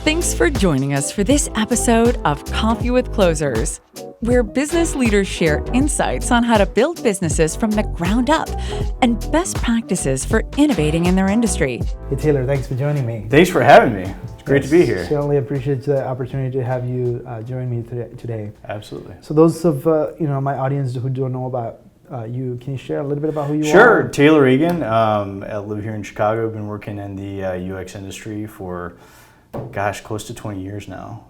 Thanks for joining us for this episode of Coffee with Closers, where business leaders share insights on how to build businesses from the ground up and best practices for innovating in their industry. Hey Taylor, thanks for joining me. Thanks for having me. It's great to be here. Certainly appreciate the opportunity to have you join me today. Absolutely. So those of my audience who don't know about you, can you share a little bit about who you are? Sure. Taylor Regan. I live here in Chicago. I've been working in the UX industry for close to 20 years now.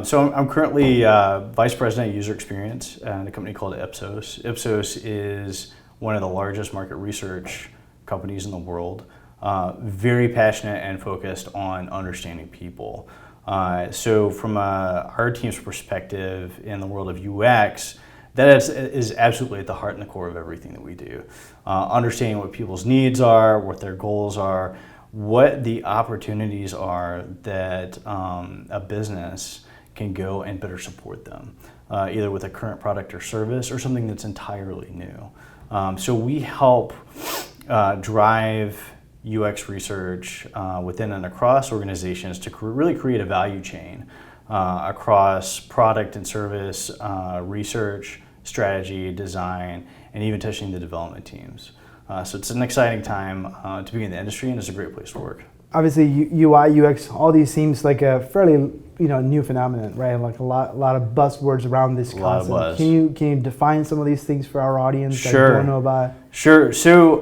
So I'm currently Vice President of User Experience at a company called Ipsos. Ipsos is one of the largest market research companies in the world, very passionate and focused on understanding people. So from our team's perspective in the world of UX, that is absolutely at the heart and the core of everything that we do. Understanding what people's needs are, what their goals are, what the opportunities are that a business can go and better support them, either with a current product or service or something that's entirely new. So we help drive UX research within and across organizations to really create a value chain across product and service, research, strategy, design, and even touching the development teams. So it's an exciting time to be in the industry, and it's a great place to work. Obviously, UI, UX, all these seems like a fairly new phenomenon, right? Like a lot of buzzwords around this concept. A lot of buzz. Can you define some of these things for our audience that don't know about? Sure. So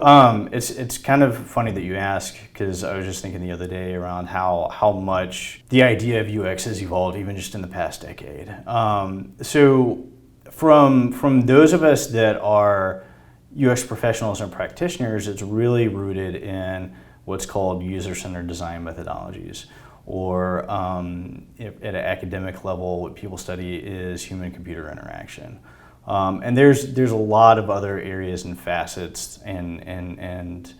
it's kind of funny that you ask, because I was just thinking the other day around how much the idea of UX has evolved even just in the past decade. So from those of us that are UX professionals and practitioners, it's really rooted in what's called user-centered design methodologies, or at an academic level, what people study is human-computer interaction. And there's a lot of other areas and facets and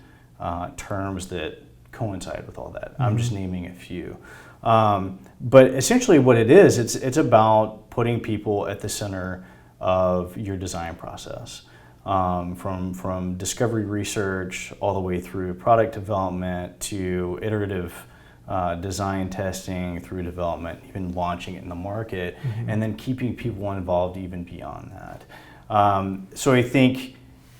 terms that coincide with all that. Mm-hmm. I'm just naming a few. But essentially what it is, it's about putting people at the center of your design process. From discovery research all the way through product development to iterative design testing through development, even launching it in the market, mm-hmm. and then keeping people involved even beyond that. So I think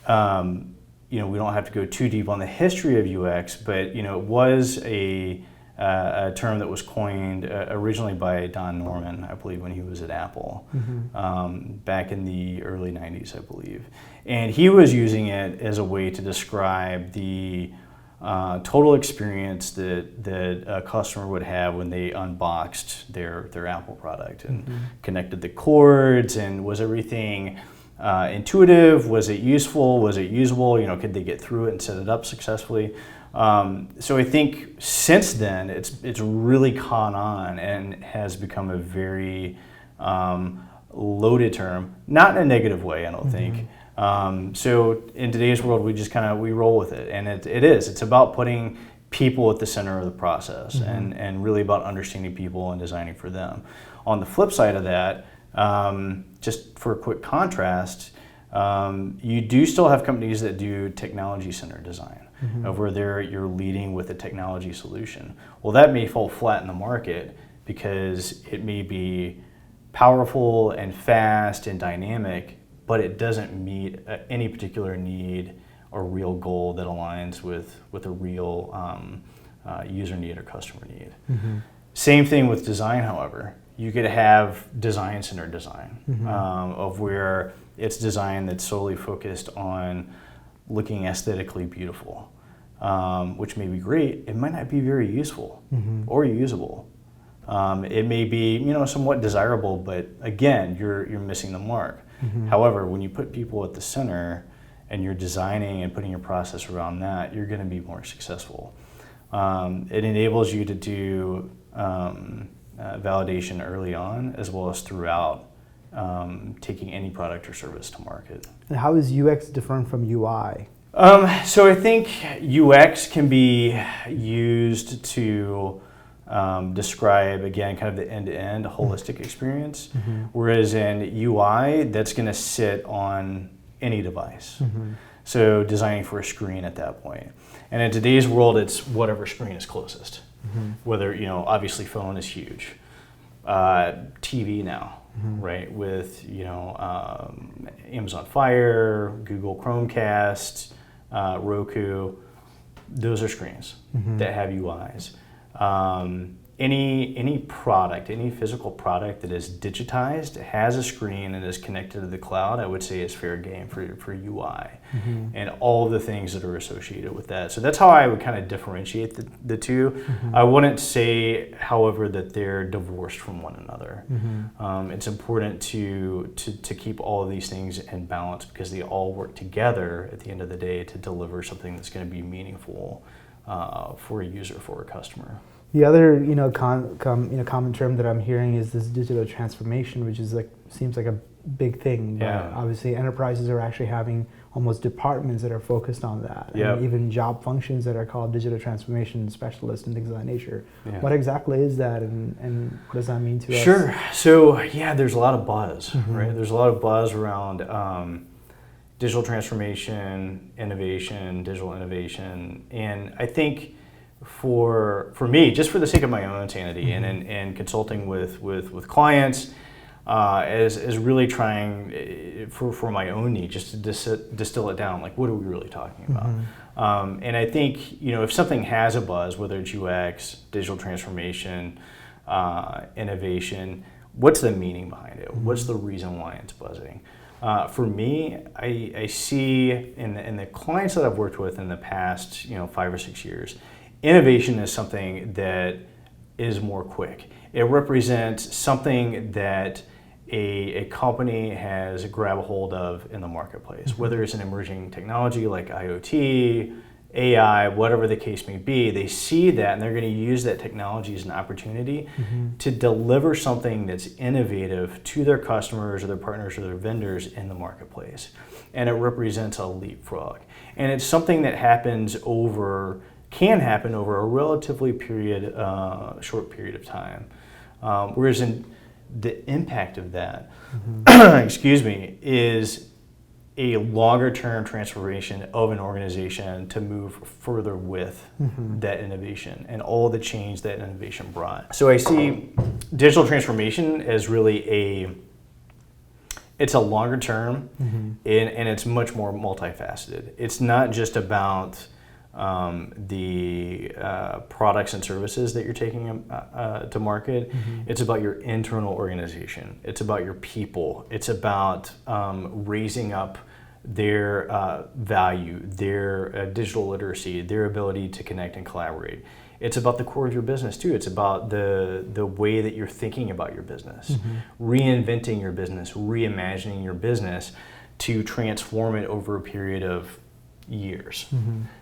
we don't have to go too deep on the history of UX, but it was a term that was coined originally by Don Norman, I believe, when he was at Apple, mm-hmm. back in the early 90s, I believe. And he was using it as a way to describe the total experience that a customer would have when they unboxed their Apple product and mm-hmm. connected the cords, and was everything intuitive? Was it useful? Was it usable? Could they get through it and set it up successfully? So I think since then it's really caught on and has become a very loaded term, not in a negative way, I don't mm-hmm. think. So in today's world, we roll with it, and it's about putting people at the center of the process, mm-hmm. and really about understanding people and designing for them. On the flip side of that, just for a quick contrast, you do still have companies that do technology-centered design. Mm-hmm. Of where you're leading with a technology solution. Well, that may fall flat in the market because it may be powerful and fast and dynamic, but it doesn't meet any particular need or real goal that aligns with a real user need or customer need. Mm-hmm. Same thing with design, however. You could have design-centered design, mm-hmm. Of where it's design that's solely focused on looking aesthetically beautiful, which may be great. It might not be very useful mm-hmm. or usable. It may be somewhat desirable, but again, you're missing the mark. Mm-hmm. However, when you put people at the center and you're designing and putting your process around that, you're going to be more successful. It enables you to do validation early on as well as throughout, taking any product or service to market. And how is UX different from UI? So I think UX can be used to describe, again, kind of the end-to-end holistic experience, mm-hmm. whereas in UI, that's going to sit on any device. Mm-hmm. So designing for a screen at that point. And in today's world, it's whatever screen is closest. Whether, obviously phone is huge. TV now, right? With, Amazon Fire, Google Chromecast, Roku, those are screens that have UIs. Any product, any physical product that is digitized, has a screen and is connected to the cloud, I would say is fair game for UI and all of the things that are associated with that. So that's how I would kind of differentiate the two. I wouldn't say, however, that they're divorced from one another. It's important to keep all of these things in balance because they all work together at the end of the day to deliver something that's going to be meaningful for a user, for a customer. The other, common term that I'm hearing is this digital transformation, which is seems like a big thing. Yeah. Obviously, enterprises are actually having almost departments that are focused on that, Yep. and even job functions that are called digital transformation specialists and things of that nature. Yeah. What exactly is that, and what does that mean to us? Sure. So there's a lot of buzz, right? There's a lot of buzz around digital transformation, innovation, digital innovation, and I think for me, just for the sake of my own sanity and consulting with clients, as really trying for my own need, just to distill it down, like what are we really talking about? And I think, if something has a buzz, whether it's UX, digital transformation, innovation, what's the meaning behind it? What's the reason why it's buzzing? For me, I see in the clients that I've worked with in the past, 5 or 6 years, innovation is something that is more quick. It represents something that a company has grabbed a hold of in the marketplace, whether it's an emerging technology like IoT, AI, whatever the case may be. They see that and they're going to use that technology as an opportunity to deliver something that's innovative to their customers or their partners or their vendors in the marketplace. And it represents a leapfrog. And it's something that can happen over a relatively short period of time. Whereas the impact of that, is a longer term transformation of an organization to move further with that innovation and all the change that innovation brought. So I see digital transformation as really it's a longer term and it's much more multifaceted. It's not just about the products and services that you're taking to market. It's about your internal organization. It's about your people. It's about raising up their value, their digital literacy, their ability to connect and collaborate. It's about the core of your business too. It's about the way that you're thinking about your business, reinventing your business, reimagining your business to transform it over a period of years.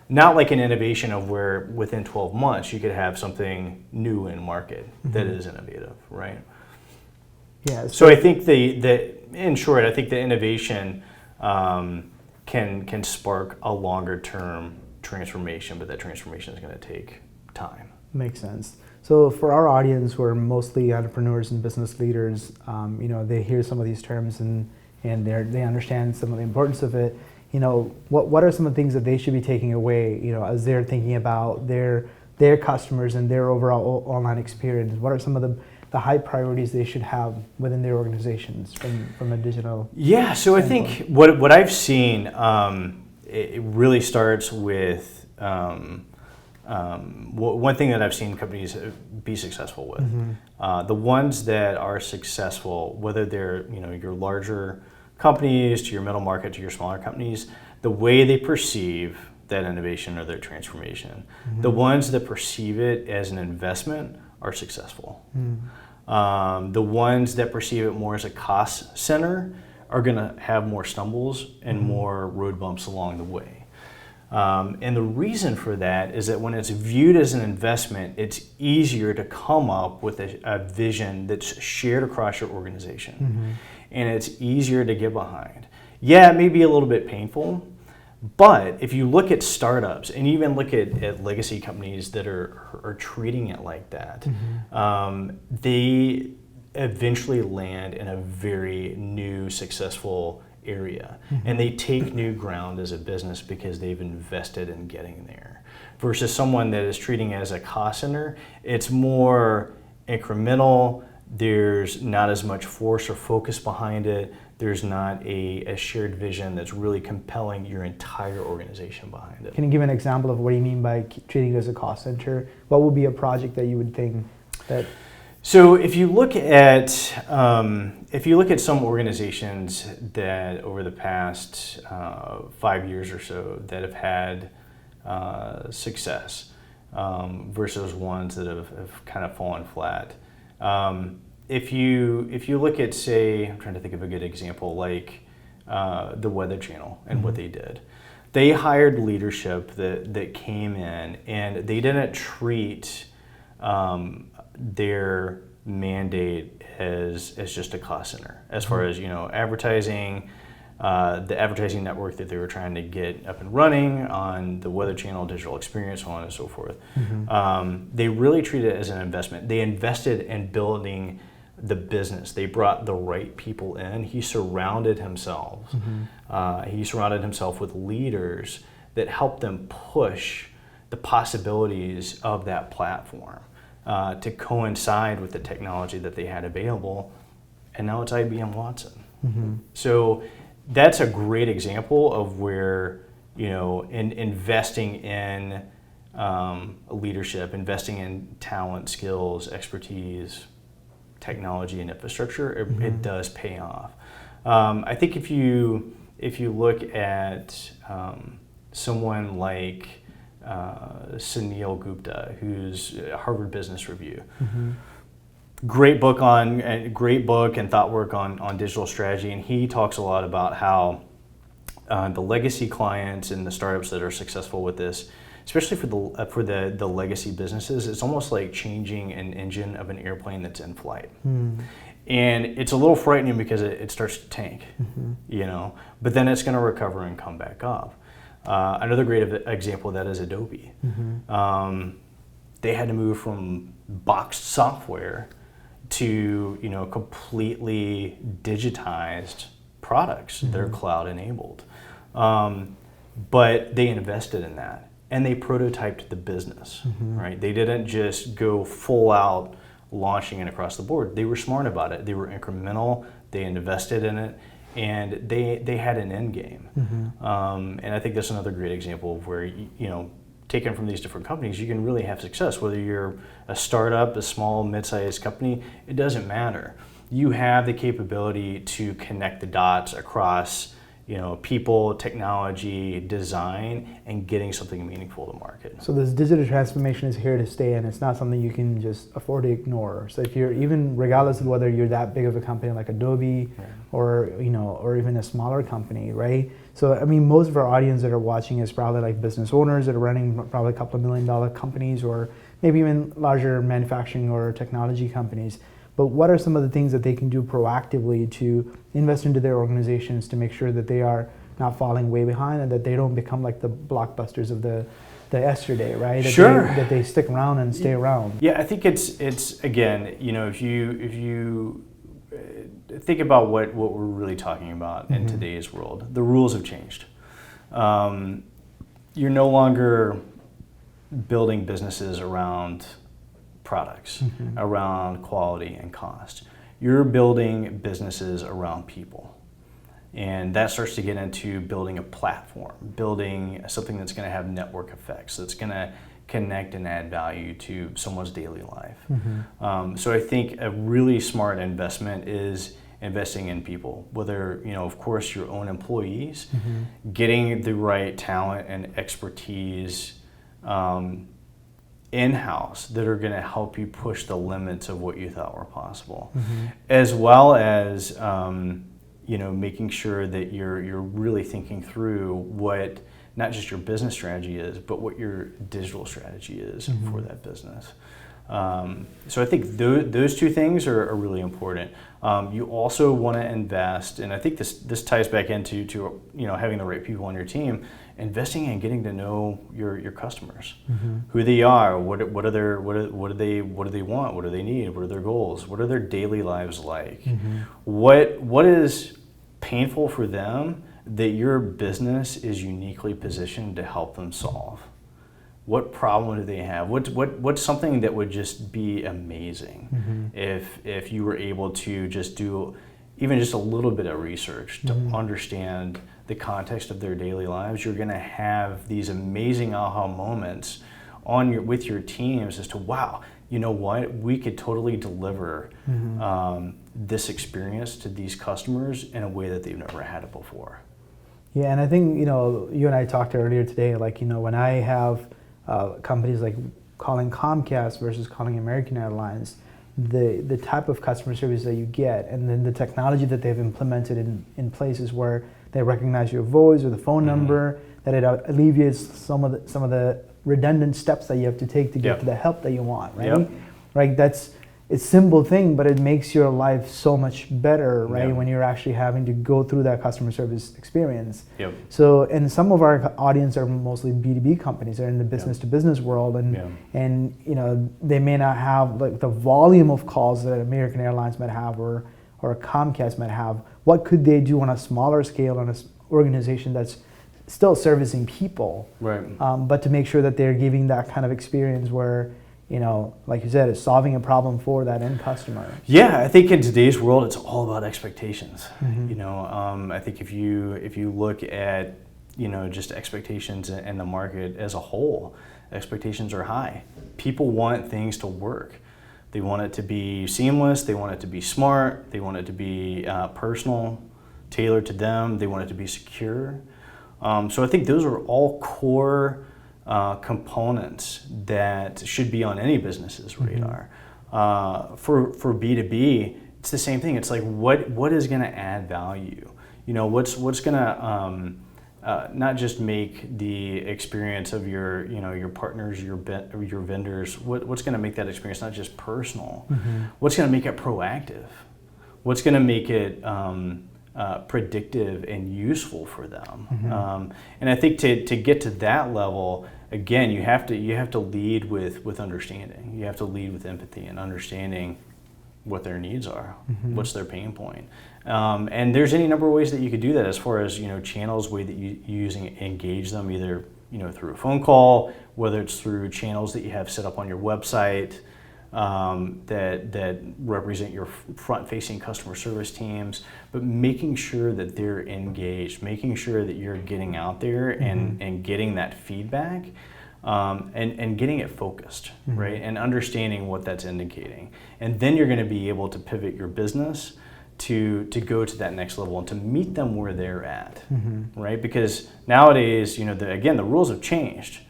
Not like an innovation of where within 12 months you could have something new in market that is innovative, right? Yeah. So I think in short, I think the innovation can spark a longer term transformation, but that transformation is going to take time. Makes sense. So for our audience who are mostly entrepreneurs and business leaders, they hear some of these terms and they understand some of the importance of it. What are some of the things that they should be taking away, as they're thinking about their customers and their overall online experience? What are some of the high priorities they should have within their organizations from a digital Yeah, so standpoint? I think what I've seen, it really starts with one thing that I've seen companies be successful with. The ones that are successful, whether they're your larger companies to your middle market to your smaller companies, the way they perceive that innovation or their transformation. The ones that perceive it as an investment are successful. The ones that perceive it more as a cost center are going to have more stumbles and more road bumps along the way. And the reason for that is that when it's viewed as an investment, it's easier to come up with a vision that's shared across your organization. And it's easier to get behind. Yeah, it may be a little bit painful, but if you look at startups and even look at legacy companies that are treating it like that, they eventually land in a very new, successful area. And they take new ground as a business because they've invested in getting there. versus someone that is treating it as a cost center. It's more incremental. There's not as much force or focus behind it. There's not a shared vision that's really compelling your entire organization behind it. Can you give an example of what you mean by treating it as a cost center? What would be a project that you would think that? So if you look at some organizations that over the past 5 years or so that have had success versus ones that have kind of fallen flat. If you look at, say, I'm trying to think of a good example, like the Weather Channel and what they did. They hired leadership that came in, and they didn't treat their mandate as just a cost center as far as advertising, the advertising network that they were trying to get up and running on the Weather Channel, digital experience, so on and so forth. They really treated it as an investment. They invested in building the business. They brought the right people in. He surrounded himself with leaders that helped them push the possibilities of that platform to coincide with the technology that they had available. And now it's IBM Watson. So that's a great example of where, in investing in leadership, investing in talent, skills, expertise, technology, and infrastructure, it does pay off. I think if you look at someone like Sunil Gupta, who's Harvard Business Review, great book and thought work on digital strategy, and he talks a lot about how the legacy clients and the startups that are successful with this, especially for the legacy businesses, it's almost like changing an engine of an airplane that's in flight. And it's a little frightening because it starts to tank, but then it's going to recover and come back up. Another great example of that is Adobe. They had to move from boxed software to completely digitized products that are cloud enabled. But they invested in that. And they prototyped the business, right? They didn't just go full out launching it across the board. They were smart about it. They were incremental. They invested in it, and they had an end game. And I think that's another great example of where taken from these different companies, you can really have success. Whether you're a startup, a small, mid-sized company, it doesn't matter. You have the capability to connect the dots across people, technology, design, and getting something meaningful to market. So this digital transformation is here to stay, and it's not something you can just afford to ignore. So if you're regardless of whether you're that big of a company like Adobe, or even a smaller company, right? So I mean, most of our audience that are watching is probably like business owners that are running probably a couple of $1 million companies, or maybe even larger manufacturing or technology companies. But what are some of the things that they can do proactively to invest into their organizations to make sure that they are not falling way behind and that they don't become like the blockbusters of the yesterday, right? That they stick around and stay around. Yeah, I think it's again, if you think about what we're really talking about in today's world, the rules have changed. You're no longer building businesses around products, around quality and cost. You're building businesses around people. And that starts to get into building a platform, building something that's going to have network effects, that's going to connect and add value to someone's daily life. So I think a really smart investment is investing in people, whether, of course, your own employees, getting the right talent and expertise in-house that are going to help you push the limits of what you thought were possible, as well as making sure that you're really thinking through what not just your business strategy is, but what your digital strategy is for that business. So I think those two things are really important. You also want to invest, and I think this ties back into having the right people on your team. Investing in getting to know your customers, who they are, what do they want, what do they need, what are their goals, what are their daily lives like, what is painful for them that your business is uniquely positioned to help them solve. What problem do they have? What's something that would just be amazing if you were able to just do even just a little bit of research to understand the context of their daily lives? You're going to have these amazing aha moments with your teams as to, wow, you know what, we could totally deliver this experience to these customers in a way that they've never had it before. Yeah, and I think, you know, you and I talked earlier today, like, you know, when I have companies like calling Comcast versus calling American Airlines, the type of customer service that you get, and then the technology that they've implemented in places where they recognize your voice or the phone number, that it alleviates some of the redundant steps that you have to take to get to the help that you want, right? Right, it's a simple thing, but it makes your life so much better, right? When you're actually having to go through that customer service experience. So, and some of our audience are mostly B2B companies. They're in the business to business world, and you know, they may not have like the volume of calls that American Airlines might have or Comcast might have. What could they do on a smaller scale on an organization that's still servicing people, but to make sure that they're giving that kind of experience where, you know, like you said, it's solving a problem for that end customer. Yeah, I think in today's world, it's all about expectations. You know, I think if you look at, you know, just expectations in the market as a whole, expectations are high. People want things to work. They want it to be seamless. They want it to be smart. They want it to be personal, tailored to them. They want it to be secure. So I think those are all core components that should be on any business's radar. For B2B, it's the same thing. It's like what is going to add value? You know, what's going to not just make the experience of your partners, your vendors. What's going to make that experience not just personal? What's going to make it proactive? What's going to make it predictive and useful for them? And I think to get to that level, again, you have to lead with understanding. You have to lead with empathy and understanding what their needs are, what's their pain point. And there's any number of ways that you could do that as far as, you know, channels, way that you use and engage them, either, you know, through a phone call, whether it's through channels that you have set up on your website, that represent your front-facing customer service teams, but making sure that they're engaged, making sure that you're getting out there and getting that feedback, and getting it focused, right? And understanding what that's indicating. And then you're going to be able to pivot your business to go to that next level and to meet them where they're at, right? Because nowadays, you know, again, the rules have changed.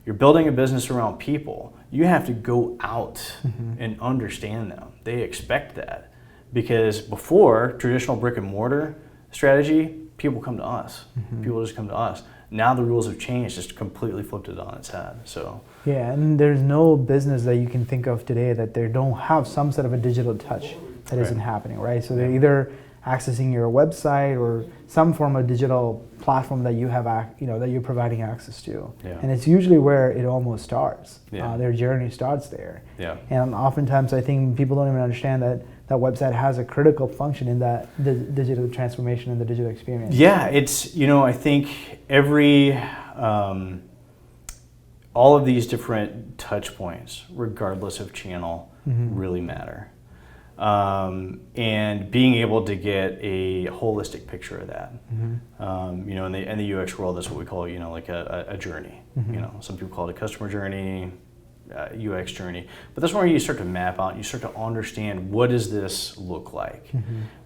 You're building a business around people. You have to go out and understand them. They expect that. Because before, traditional brick and mortar strategy, people come to us. People just come to us. Now the rules have changed, just completely flipped it on its head. So yeah, and there's no business that you can think of today that they don't have some sort of a digital touch that isn't happening, right? So they're either accessing your website or some form of digital platform that you have, that you're providing access to. And it's usually where it almost starts. Their journey starts there. And oftentimes I think people don't even understand that that website has a critical function in that the digital transformation and the digital experience. Yeah, it's, you know, I think all of these different touch points, regardless of channel, really matter. And being able to get a holistic picture of that, you know, in the UX world, that's what we call, you know, like a journey. You know, some people call it a customer journey, UX journey, but that's where you start to map out. You start to understand, what does this look like?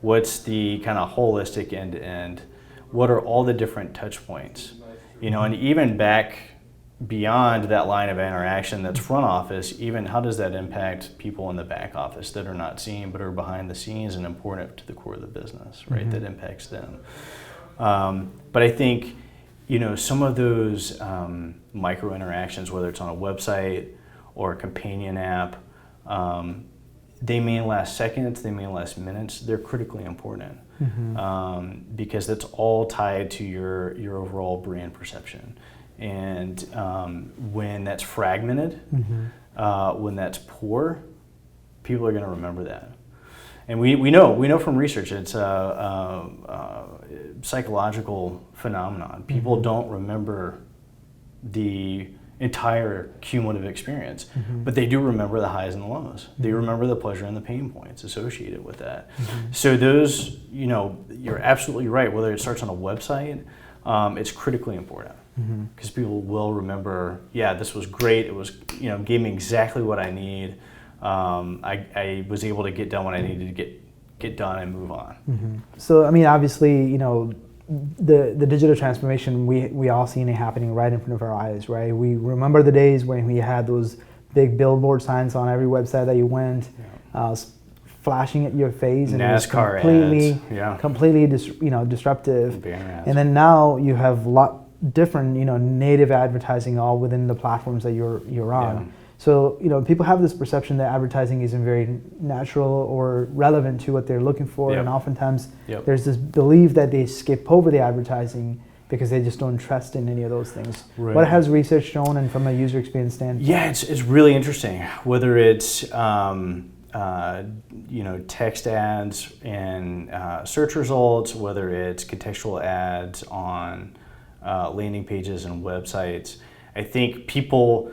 What's the kind of holistic end to end? What are all the different touch points? You know, and even back beyond that line of interaction that's front office, even how does that impact people in the back office that are not seen but are behind the scenes and important to the core of the business, right? That impacts them. But I think, you know, some of those micro interactions, whether it's on a website or a companion app, they may last seconds, they may last minutes. They're critically important because that's all tied to your overall brand perception. And when that's fragmented, when that's poor, people are going to remember that. And we know from research, it's a psychological phenomenon. People don't remember the entire cumulative experience, but they do remember the highs and the lows. They remember the pleasure and the pain points associated with that. So those, you're absolutely right. Whether it starts on a website, it's critically important because people will remember, yeah, this was great. It was, gave me exactly what I need. I was able to get done what I needed to get done and move on. So, I mean, obviously, the digital transformation, we all seen it happening right in front of our eyes, right? We remember the days when we had those big billboard signs on every website that you went, flashing at your face, and NASCAR it was completely disruptive. And then now you have a lot different, native advertising all within the platforms that you're on. Yeah. So, people have this perception that advertising isn't very natural or relevant to what they're looking for. Yep. And oftentimes Yep. there's this belief that they skip over the advertising because they just don't trust in any of those things. Right. What has research shown, and from a user experience standpoint? Yeah, it's really interesting. Whether it's text ads and search results, whether it's contextual ads on landing pages and websites, I think people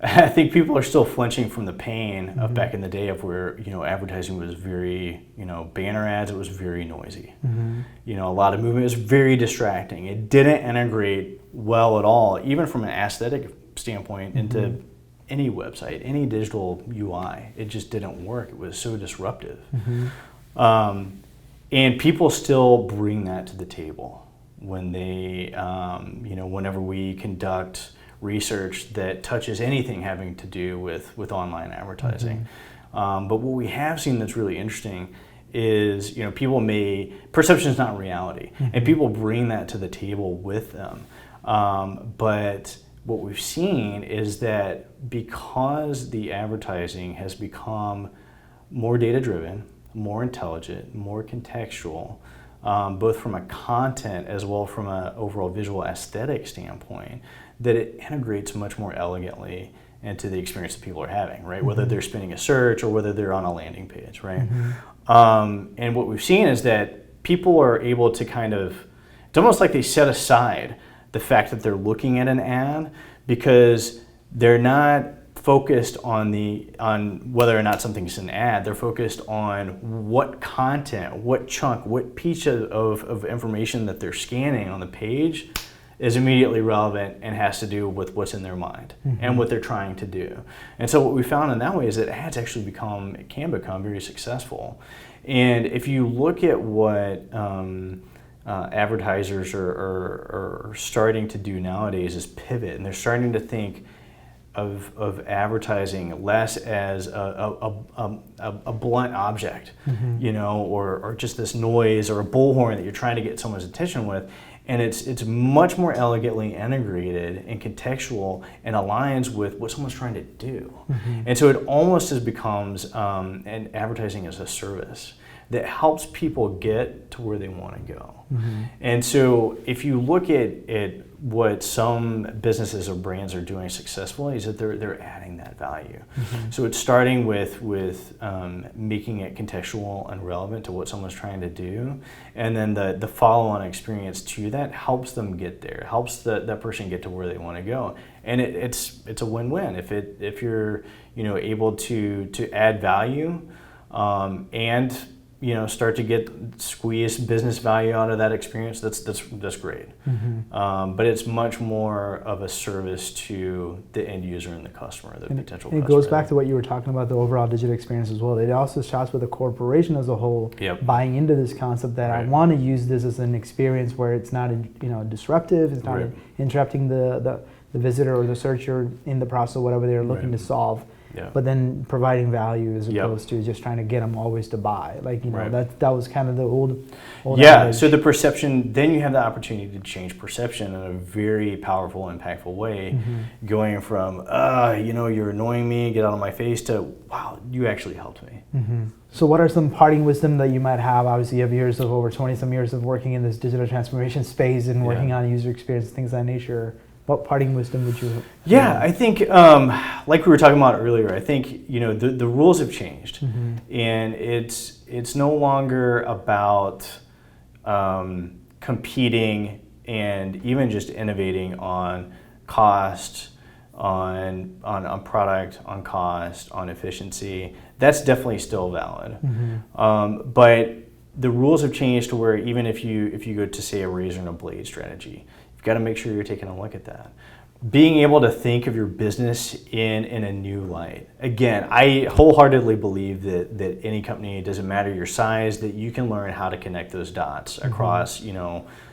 are still flinching from the pain of back in the day of where advertising was very banner ads. It was very noisy. A lot of movement. It was very distracting. It didn't integrate well at all, even from an aesthetic standpoint, into any website, any digital UI. It just didn't work. It was so disruptive. And people still bring that to the table when they, whenever we conduct research that touches anything having to do with online advertising. But what we have seen that's really interesting is, perception is not reality, and people bring that to the table with them. But what we've seen is that because the advertising has become more data-driven, more intelligent, more contextual, both from a content as well from an overall visual aesthetic standpoint, that it integrates much more elegantly into the experience that people are having, right? Whether they're spinning a search or whether they're on a landing page, right? And what we've seen is that people are able to it's almost like they set aside the fact that they're looking at an ad because they're not focused on whether or not something's an ad. They're focused on what content, what chunk, what piece of information that they're scanning on the page is immediately relevant and has to do with what's in their mind and what they're trying to do. And so what we found in that way is that ads actually can become very successful. And if you look at what advertisers are starting to do nowadays is pivot, and they're starting to think of advertising less as a blunt object, or just this noise or a bullhorn that you're trying to get someone's attention with. And it's much more elegantly integrated and contextual and aligns with what someone's trying to do. And so it almost becomes an advertising as a service that helps people get to where they want to go. And so if you look at what some businesses or brands are doing successfully is that they're adding that value. So it's starting with making it contextual and relevant to what someone's trying to do, and then the follow-on experience to that helps them get there, helps that person get to where they want to go, and it's a win-win if you're able to add value and start to squeeze business value out of that experience. That's great. But it's much more of a service to the end user and the customer, the potential customer. It goes back to what you were talking about, the overall digital experience as well. It also starts with the corporation as a whole buying into this concept that I want to use this as an experience where it's not disruptive, it's not interrupting the visitor or the searcher in the process of whatever they're looking to solve. But then providing value as opposed to just trying to get them always to buy. That was kind of the old adage. So the perception, then you have the opportunity to change perception in a very powerful, impactful way, going from, you're annoying me, get out of my face, to, wow, you actually helped me. So what are some parting wisdom that you might have? Obviously you have over 20 some years of working in this digital transformation space and working on user experience, things of that nature. What parting wisdom would you have? Yeah, I think, like we were talking about earlier, I think the rules have changed, and it's no longer about competing and even just innovating on cost, on product, on cost, on efficiency, that's definitely still valid. But the rules have changed to where even if you go to, say, a razor and a blade strategy, you've got to make sure you're taking a look at that. Being able to think of your business in a new light. Again, I wholeheartedly believe that any company, it doesn't matter your size, that you can learn how to connect those dots across,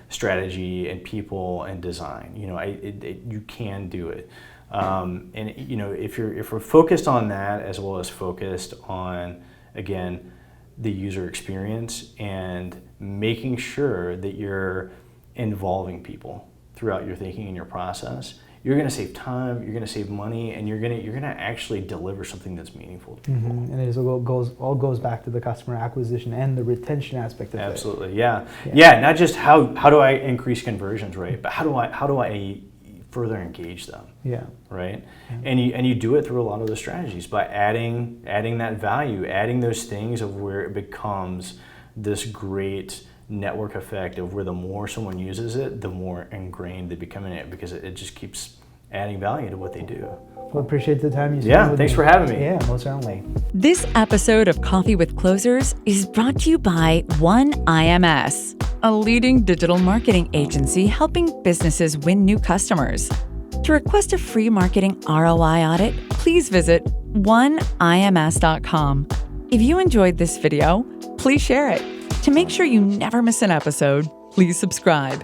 strategy and people and design. You can do it. And if we're focused on that, as well as focused on, again, the user experience and making sure that you're involving people throughout your thinking and your process, you're going to save time, you're going to save money, and you're going to actually deliver something that's meaningful to people. And it all goes back to the customer acquisition and the retention aspect of it. Absolutely, yeah. Not just how do I increase conversions, right? But how do I further engage them? Right. And you do it through a lot of the strategies by adding that value, adding those things of where it becomes this great network effect of where the more someone uses it, the more ingrained they become in it, because it just keeps adding value to what they do. Well, appreciate the time you spent with thanks me. for having me. Yeah, most certainly. This episode of Coffee with Closers is brought to you by One IMS, a leading digital marketing agency helping businesses win new customers. To request a free marketing ROI audit, please visit oneims.com. If you enjoyed this video, please share it. To make sure you never miss an episode, please subscribe.